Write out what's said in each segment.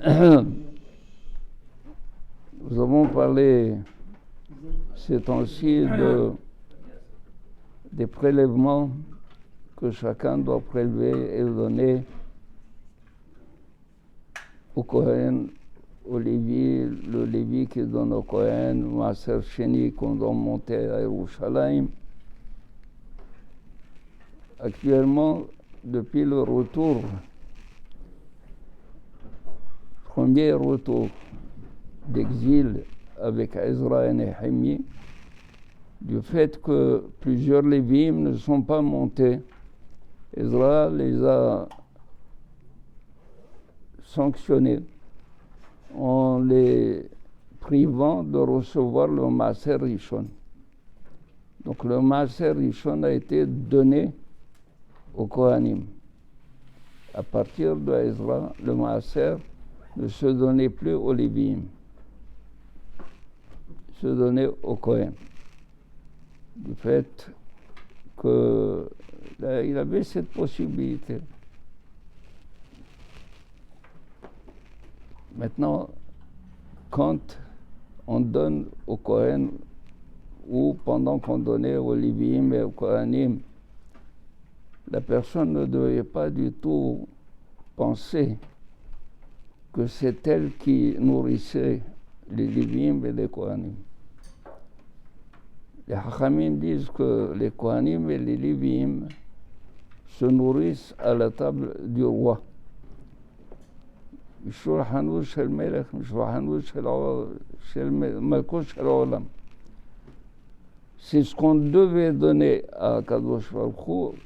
Nous avons parlé ces temps-ci des prélèvements que chacun doit prélever et donner au Kohen, au Lévi, le Lévi qui donne au Kohen, Maaser Sheni qu'on doit monter à Yerushalayim. Actuellement, depuis le retour, premier retour d'exil avec Ezra et Néhémie, du fait que plusieurs Lévi'im ne sont pas montés, Ezra les a sanctionnés en les privant de recevoir le Maaser Rishon. Donc le Maaser Rishon a été donné au Kohanim. À partir de Ezra, le Maaser ne se donnait plus aux Lévi'im, se donnait au Kohen. Du fait qu'il avait cette possibilité. Maintenant, quand on donne au Kohen ou pendant qu'on donnait aux Lévi'im et aux Kohanim, la personne ne devait pas du tout penser que c'est elle qui nourrissait les Lévi'im et les Kohanim. Les Hachamim disent que les Kohanim et les Lévi'im se nourrissent à la table du roi. C'est ce qu'on devait donner à Kadosh Baruch Hu.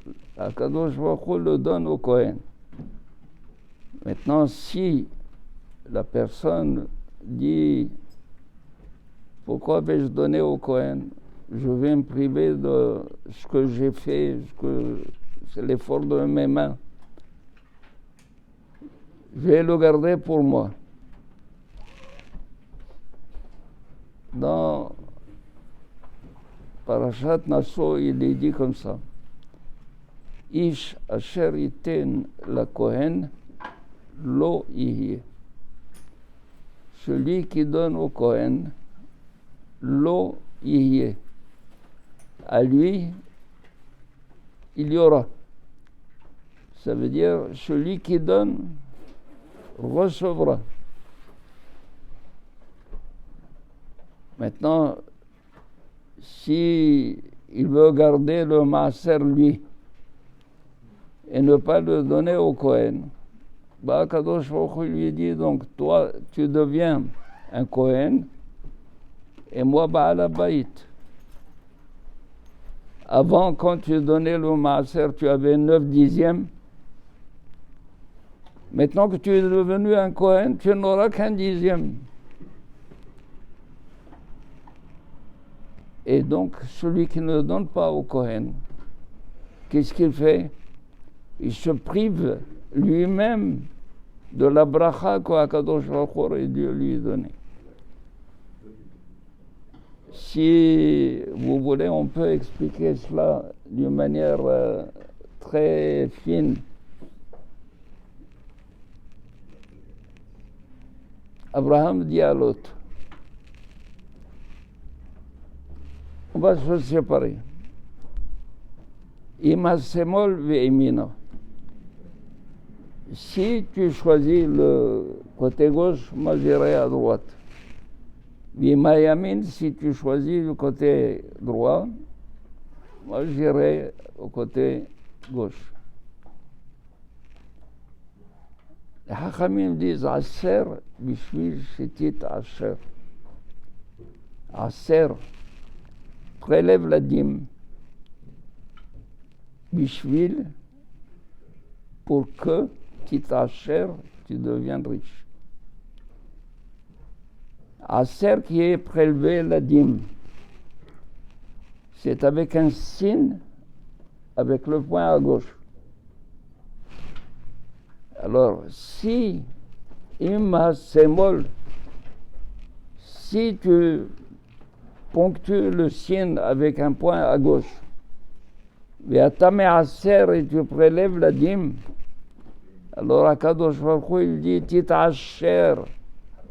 Kadosh Baruch Hu le donne au Kohen. Maintenant, si la personne dit « Pourquoi vais-je donner au Kohen ? Je vais me priver de ce que j'ai fait, c'est l'effort de mes mains. Je vais le garder pour moi. » Dans Parashat Naso, il est dit comme ça. Ish asher iten la Kohen lo yihye. Celui qui donne au Kohen lo yihye. À lui, il y aura. Ça veut dire celui qui donne recevra. Maintenant, si il veut garder le maaser lui et ne pas le donner au Kohen, Kadosh Baruch Hu lui dit donc toi tu deviens un Kohen et moi Baal Habayit. Avant, quand tu donnais le maaser, tu avais 9/10. Maintenant que tu es devenu un Kohen, tu n'auras qu'un 10. Et donc, celui qui ne donne pas au Kohen, qu'est-ce qu'il fait? Il se prive lui-même de la bracha qu'Akadosh Baruch Hu aurait dû lui donner. Si vous voulez, on peut expliquer cela d'une manière très fine. Abraham dit à l'autre, on va se séparer. Ima semol ve'imina. Si tu choisis le côté gauche, moi j'irai à droite. Ima yamin, si tu choisis le côté droit, moi j'irai au côté gauche. Les Hachamim disent Aser bishvil shetit Asher. Aser prélève la dîme. Bishvil, pour que Asher, tu deviennes riche. Aser qui est prélevé la dîme, c'est avec un signe, avec le poing à gauche. Alors, si Imma Semol, si tu ponctues le signe avec un point à gauche, et tu prélèves la dîme, Alors Akadosh Baruch Hu, il dit Tit'asher,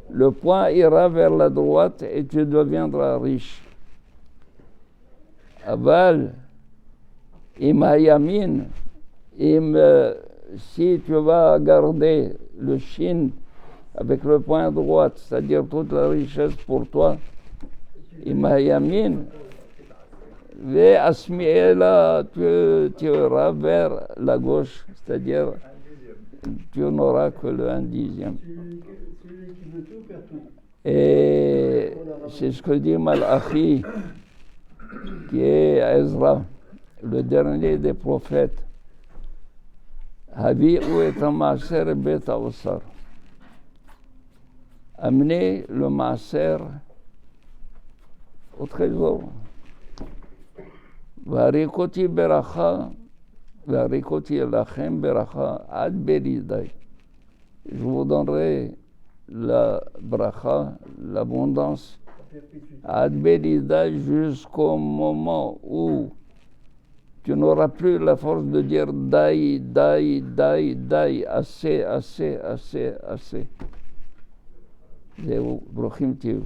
le poing ira vers la droite et tu deviendras riche. Aval, im hayamin, si tu vas garder le shin avec le poing droit, c'est-à-dire toute la richesse pour toi, im hayamin, ve asmi'ela, tu iras vers la gauche, c'est-à-dire tu n'auras que le 1/10. Celui qui veut tout perd tout. Et c'est ce que dit Malachi, qui est Ezra, le dernier des prophètes. Havi ou et un maaser bet haosar. Amenez le maaser au trésor. Varikoti beracha, varikoti lachem beracha ad beridai. Je vous donnerai la bracha, l'abondance, ad beridai, jusqu'au moment où tu n'auras plus la force de dire dai, dai, dai, dai, assez, assez, assez, assez. Zéro, brochim tiu.